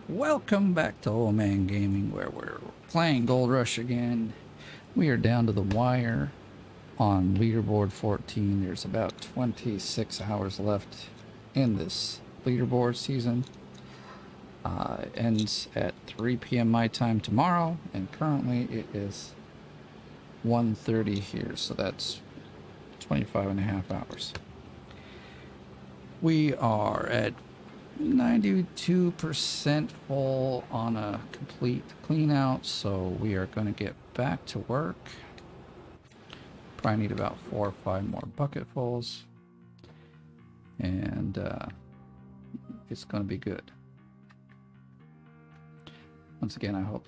Welcome back to Oldman Gaming, where we're playing Gold Rush again. We are down to the wire on Leaderboard 14. There's about 26 hours left in this Leaderboard season. Ends at 3 p.m. my time tomorrow, and currently it is 1:30 here, so that's 25 and a half hours. We are at 92% full on a complete clean out, so we are going to get back to work. Probably need about 4 or 5 more bucketfuls, and it's going to be good. Once again, I hope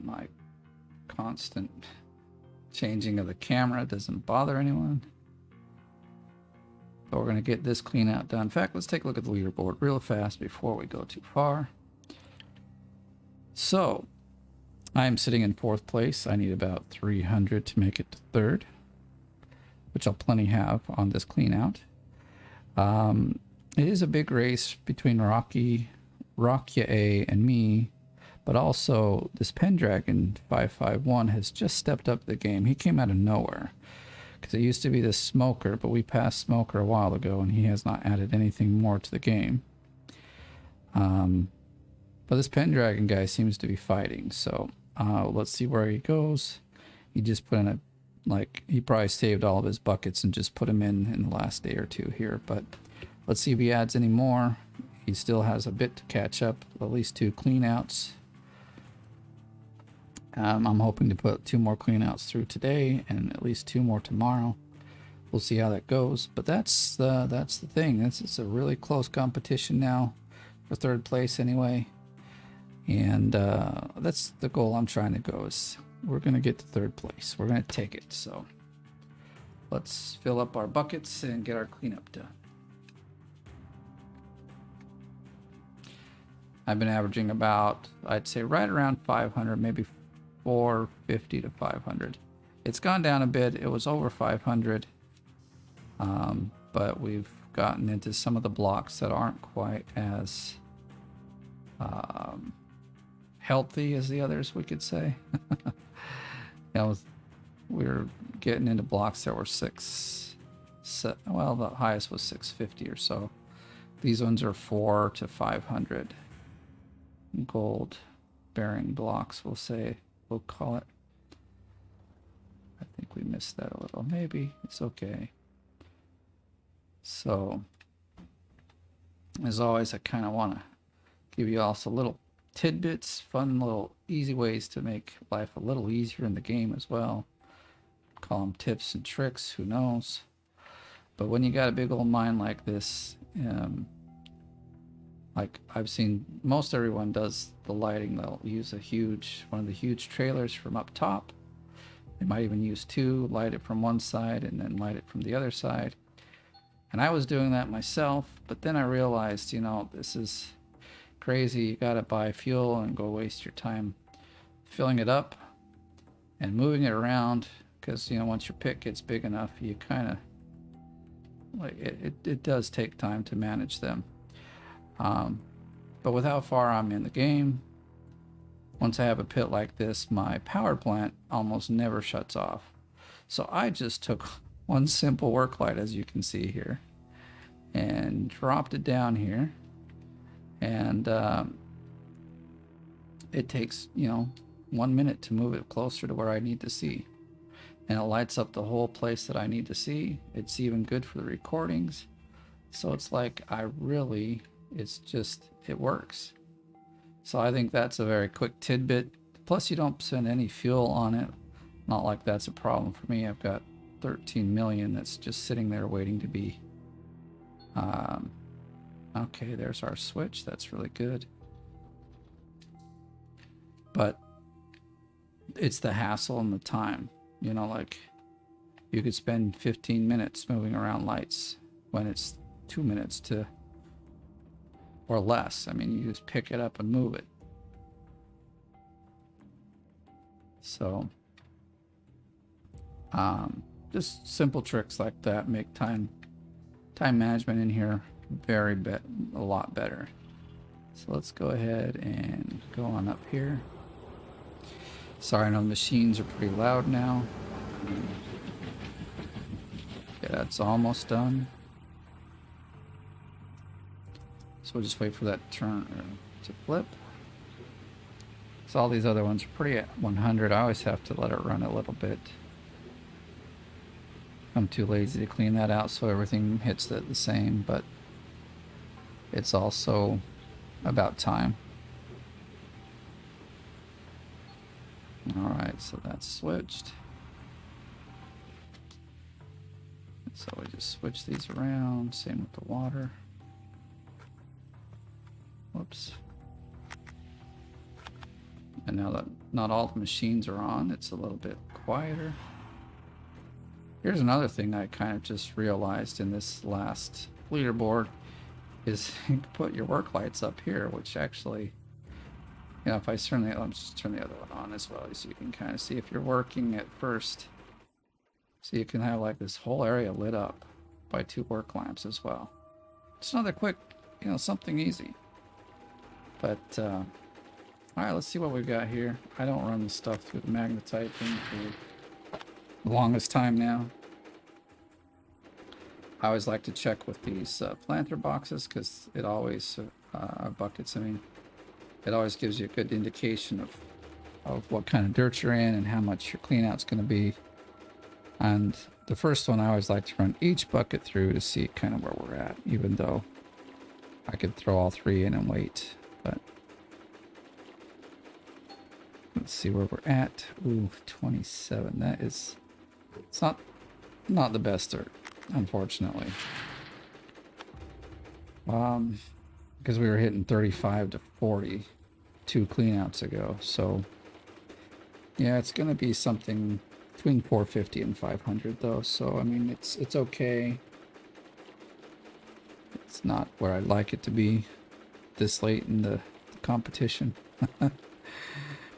my constant changing of the camera doesn't bother anyone. But we're going to get this clean out done. In fact, let's take a look at the leaderboard real fast before we go too far. So, I'm sitting in 4th place. I need about 300 to make it to 3rd, which I'll plenty have on this clean out. It is a big race between Rocky A, and me, but also this Pendragon 551 has just stepped up the game. He came out of nowhere. Because it used to be the Smoker, but we passed Smoker a while ago, and he has not added anything more to the game. But this Pendragon guy seems to be fighting, so let's see where he goes. He just put in he probably saved all of his buckets and just put them in the last day or two here, but let's see if he adds any more. He still has a bit to catch up, at least 2 cleanouts. I'm hoping to put 2 more cleanouts through today and at least 2 more tomorrow. We'll see how that goes, but that's the thing. It's a really close competition now for 3rd place anyway, and that's the goal I'm trying to go. Is we're gonna get to 3rd place. We're gonna take it. So let's fill up our buckets and get our cleanup done. I've been averaging about, I'd say, right around 500, maybe 450 to 500. It's gone down a bit. It was over 500, but we've gotten into some of the blocks that aren't quite as healthy as the others, we could say. We're getting into blocks that were well, the highest was 650 or so. These ones are 400 to 500 gold bearing blocks, we'll call it. I think we missed that a little. Maybe. It's okay. So, as always, I kind of want to give you also little tidbits, fun little easy ways to make life a little easier in the game as well. Call them tips and tricks, who knows. But when you got a big old mine like this, like I've seen most everyone does the lighting, they'll use one of the huge trailers from up top. They might even use 2, light it from one side and then light it from the other side. And I was doing that myself, but then I realized, this is crazy. You gotta buy fuel and go waste your time filling it up and moving it around, because once your pit gets big enough, you kind of it does take time to manage them. But with how far I'm in the game, once I have a pit like this, my power plant almost never shuts off. So I just took one simple work light, as you can see here, and dropped it down here. And it takes, 1 minute to move it closer to where I need to see. And it lights up the whole place that I need to see. It's even good for the recordings. So it's like it works. So I think that's a very quick tidbit. Plus, you don't spend any fuel on it. Not like that's a problem for me. I've got 13 million that's just sitting there waiting to be. Okay, there's our switch. That's really good. But it's the hassle and the time. You could spend 15 minutes moving around lights when it's 2 minutes or less. I mean, you just pick it up and move it. So, just simple tricks like that make time management in here a lot better. So let's go ahead and go on up here. Sorry, I know the machines are pretty loud now. Yeah, it's almost done. So we'll just wait for that turn to flip. So all these other ones are pretty at 100. I always have to let it run a little bit. I'm too lazy to clean that out so everything hits the same, but it's also about time. Alright, so that's switched. So we just switch these around, same with the water. Whoops. And now that not all the machines are on, it's a little bit quieter. Here's another thing I kind of just realized in this last leaderboard is you can put your work lights up here, which actually, you know, if I turn the, I'll just turn the other one on as well, so you can kind of see if you're working at first. So you can have like this whole area lit up by 2 work lamps as well. It's another quick, you know, something easy. But, all right, let's see what we've got here. I don't run the stuff through the magnetite thing for the longest time now. I always like to check with these planter boxes because it always, buckets, I mean, it always gives you a good indication of what kind of dirt you're in and how much your clean out's going to be. And the first one, I always like to run each bucket through to see kind of where we're at, even though I could throw all 3 in and wait. But let's see where we're at. Ooh, 27. That is, it's not the best dirt, unfortunately. Because we were hitting 35 to 40 2 cleanouts ago. So yeah, it's going to be something between 450 and 500 though. So I mean, it's okay. It's not where I'd like it to be this late in the competition. But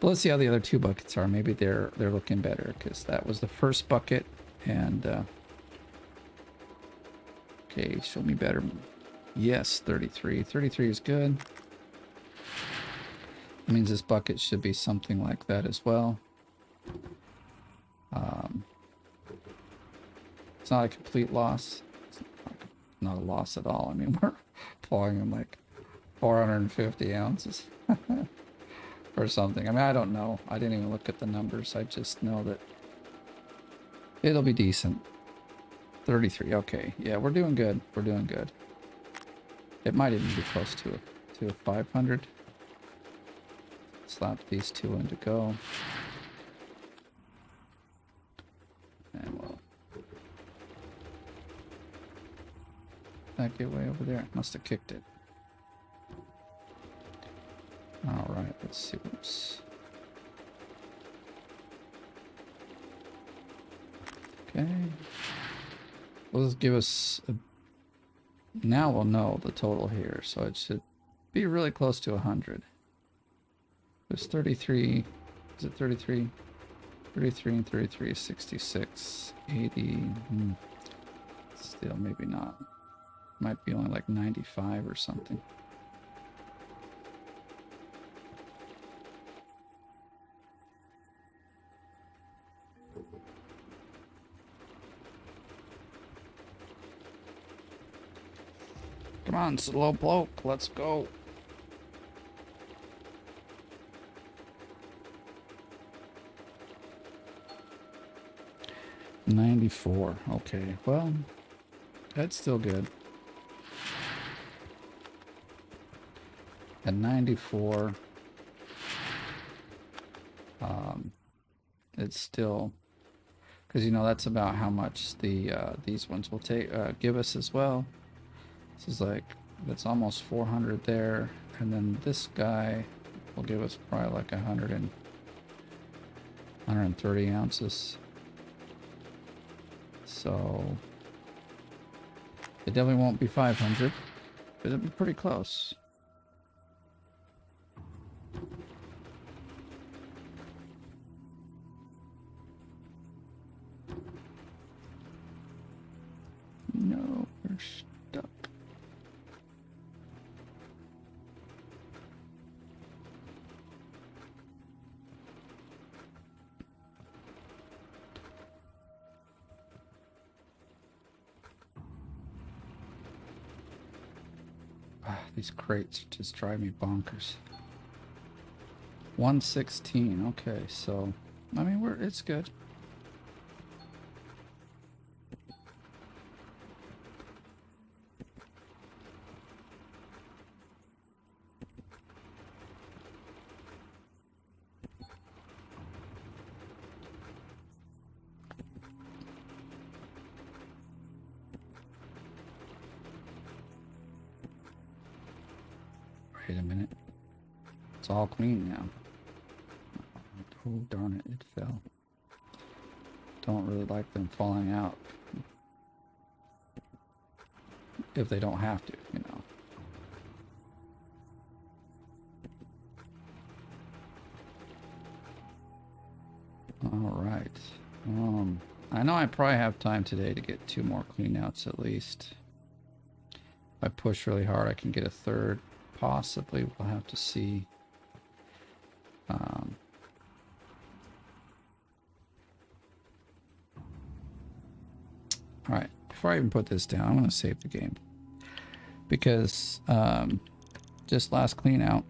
let's see how the other 2 buckets are. Maybe they're looking better because that was the first bucket. And okay, show me better. Yes, 33. 33 is good. That means this bucket should be something like that as well. It's not a complete loss. It's not a loss at all. I mean, we're pulling in like 450 ounces or something. I mean, I don't know. I didn't even look at the numbers. I just know that it'll be decent. 33. Okay. Yeah, we're doing good. We're doing good. It might even be close to a 500. Slap these 2 in to go. And we'll... that get way over there? Must have kicked it. Alright, let's see what's... okay. Well, this give us a... now we'll know the total here, so it should be really close to 100. There's 33, is it 33? 33 and 33 is 66, 80, still maybe not. Might be only like 95 or something. Come on, slow bloke, let's go. $94. Okay, well, that's still good. At 94, it's still, because you know that's about how much the these ones will take give us as well. This is like, that's almost 400 there, and then this guy will give us probably like 130 ounces. So it definitely won't be 500, but it'll be pretty close. No, we're stuck. These crates just drive me bonkers. 116. Okay, so I mean it's good. Wait a minute. It's all clean now. Oh, darn it, it fell. Don't really like them falling out. If they don't have to, you know. Alright. I know I probably have time today to get 2 more cleanouts at least. If I push really hard, I can get a third. Possibly. We'll have to see. Alright, before I even put this down, I'm going to save the game. Because just last clean out,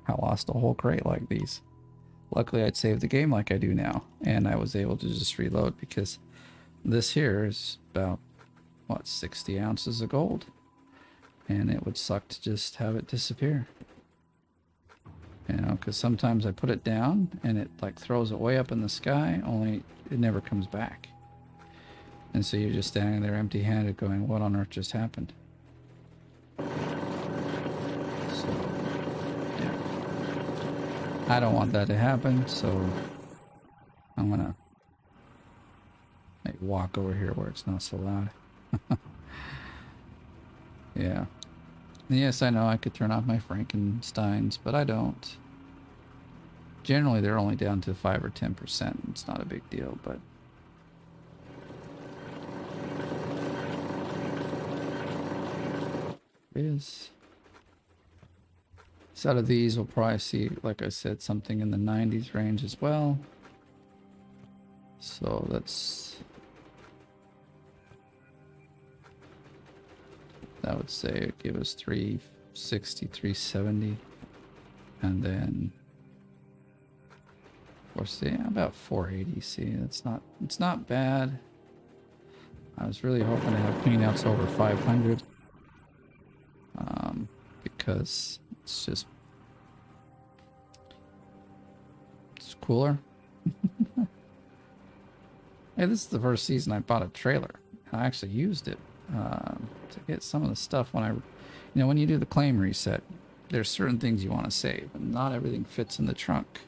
I lost a whole crate like these. Luckily, I'd saved the game like I do now. And I was able to just reload because this here is about, what, 60 ounces of gold. And it would suck to just have it disappear. You know, because sometimes I put it down and it like throws it way up in the sky, only it never comes back. And so you're just standing there empty-handed going, what on earth just happened? So, yeah. I don't want that to happen, so I'm gonna like walk over here where it's not so loud. Yeah. Yes, I know I could turn off my Frankensteins, but I don't. Generally, they're only down to 5 or 10%. It's not a big deal, but... is. So out of these, we'll probably see, like I said, something in the 90s range as well. So that's... that would say it'd give us 360, 370. And then... of course, yeah, about 480. See, it's not bad. I was really hoping to have cleanouts over 500. Because it's cooler. Hey, this is the first season I bought a trailer. I actually used it to get some of the stuff when when you do the claim reset, there's certain things you want to save, and not everything fits in the trunk.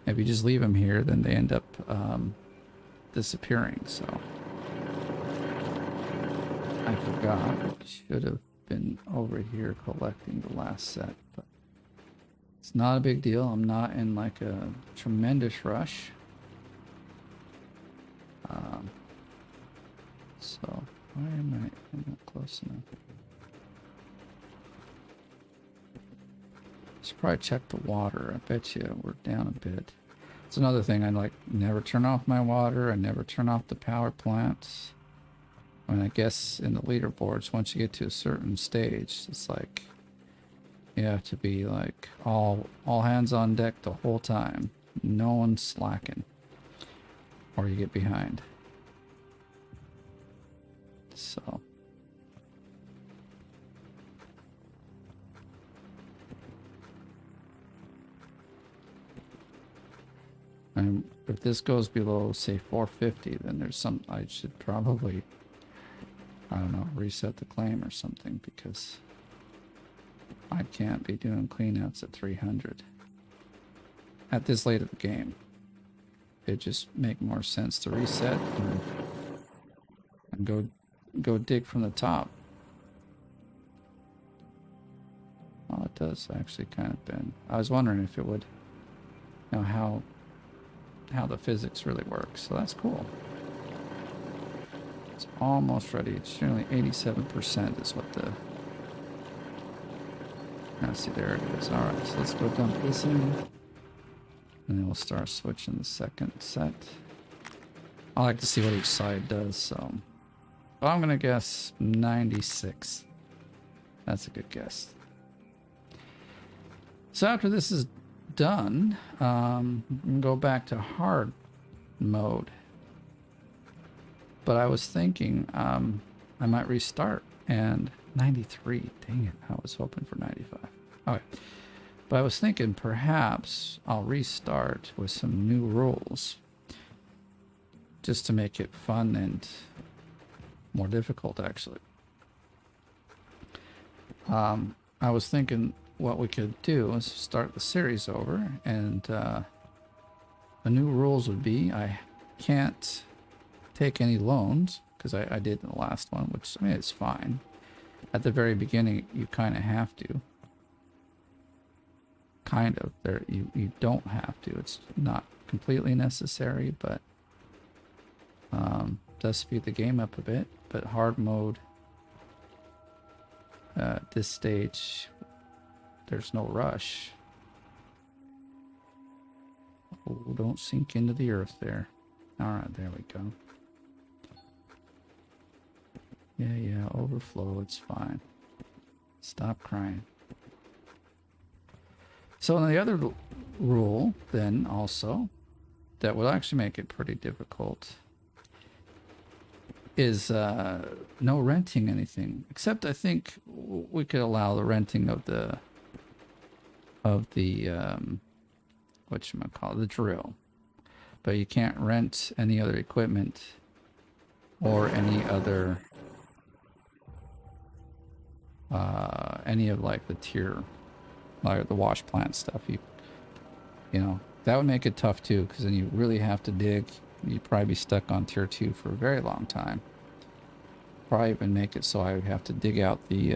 If you just leave them here, then they end up disappearing. So I forgot. I should have been over here collecting the last set, but it's not a big deal. I'm not in like a tremendous rush. So why am I'm not close enough. Should probably check the water. I bet you we're down a bit. It's another thing. I like never turn off my water. I never turn off the power plants. I mean, I guess in the leaderboards, once you get to a certain stage, it's like you have to be like all hands on deck the whole time. No one's slacking, or you get behind. So. And if this goes below, say, 450, then there's some, I should probably, I don't know, reset the claim or something, because I can't be doing cleanouts at 300 at this late of the game. It'd just make more sense to reset and go dig from the top. Well, it does actually kind of bend. I was wondering if it would, how the physics really works. So that's cool. It's almost ready. It's generally 87% is what the... now see, there it is. Alright, so let's go dump this in. And then we'll start switching the second set. I like to see what each side does, so... but I'm gonna guess 96. That's a good guess. So after this is done, we can go back to hard mode. But I was thinking I might restart, and 93. Dang it, I was hoping for 95. Okay. But I was thinking perhaps I'll restart with some new rules just to make it fun and more difficult, actually. I was thinking what we could do is start the series over, and the new rules would be I can't take any loans, because I did in the last one, which, I mean, it's fine. At the very beginning, you kind of have to. Kind of. There, you don't have to. It's not completely necessary, but does speed the game up a bit. But hard mode, at this stage, there's no rush. Oh, don't sink into the earth there. Alright, there we go. Yeah, overflow, it's fine. Stop crying. So the other rule, then, also, that will actually make it pretty difficult is no renting anything. Except I think we could allow the renting of the whatchamacallit, the drill. But you can't rent any other equipment or any other any of like the tier, like the wash plant stuff. You know, that would make it tough too, because then you really have to dig. You'd probably be stuck on tier 2 for a very long time. Probably even make it so I would have to dig out the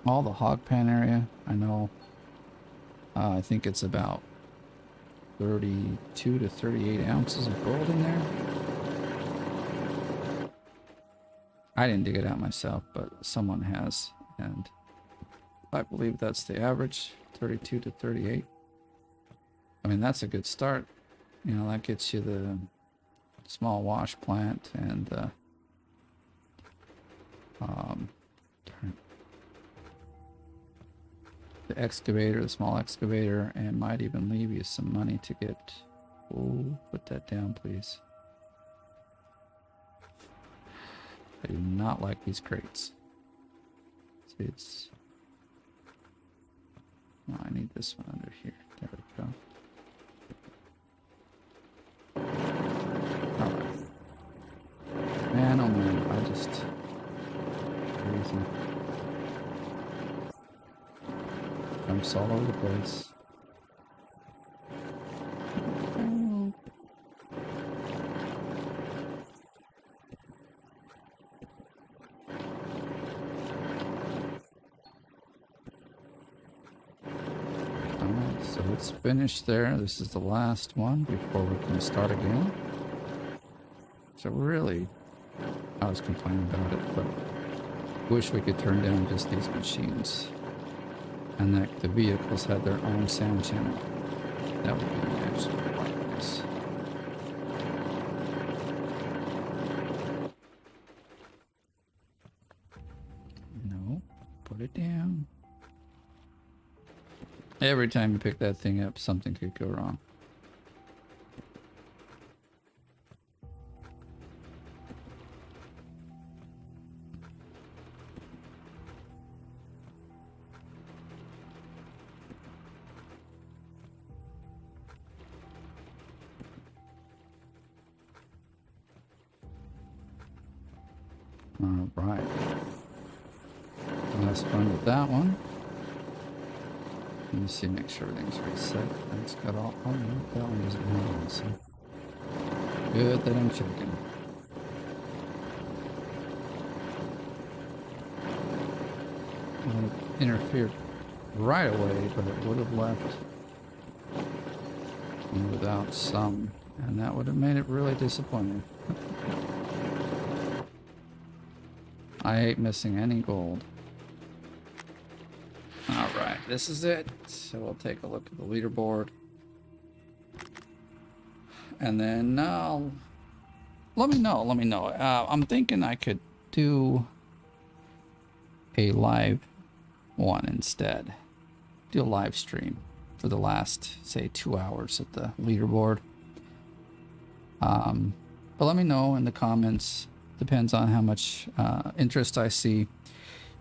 all the hog pan area. I know I think it's about 32 to 38 ounces of gold in there. I didn't dig it out myself, but someone has, and I believe that's the average, 32 to 38. I mean, that's a good start. You know, that gets you the small wash plant and the excavator, the small excavator, and might even leave you some money to get. Oh, put that down, please. I do not like these crates. See, it's. No, I need this one under here. There we go. Alright. Man, oh man, I just. Crazy. Jumps all over the place. So it's finished there. This is the last one before we can start again. So really, I was complaining about it, but wish we could turn down just these machines, and that the vehicles had their own sound channel. That would be actually quite nice. No, put it down. Every time you pick that thing up, something could go wrong. All right. Last fun with that one. Let me see, make sure everything's reset. It's got all. Oh no, that one doesn't have one, so. Good that I'm checking. Well, it interfered right away, but it would have left me without some, and that would have made it really disappointing. I hate missing any gold. Alright, this is it. So we'll take a look at the leaderboard. And then let me know. I'm thinking I could do a live one instead. do a live stream for the last, say, 2 hours at the leaderboard. But let me know in the comments. Depends on how much interest I see.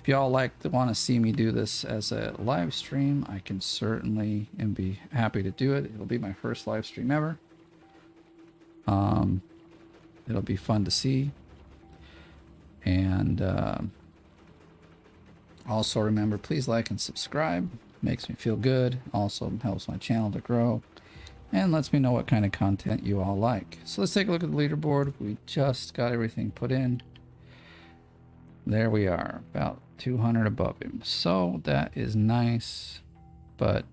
If y'all want to see me do this as a live stream, I can certainly and be happy to do it. It'll be my first live stream ever. It'll be fun to see. And also remember, please like and subscribe. Makes me feel good. Also helps my channel to grow. And lets me know what kind of content you all like. So let's take a look at the leaderboard. We just got everything put in. There we are, about 200 above him. So that is nice, but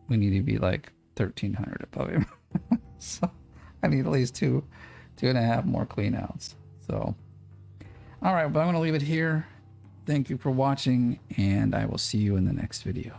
we need to be like 1,300 above him. So I need at least two and a half more clean outs. So, all right, but I'm going to leave it here. Thank you for watching, and I will see you in the next video.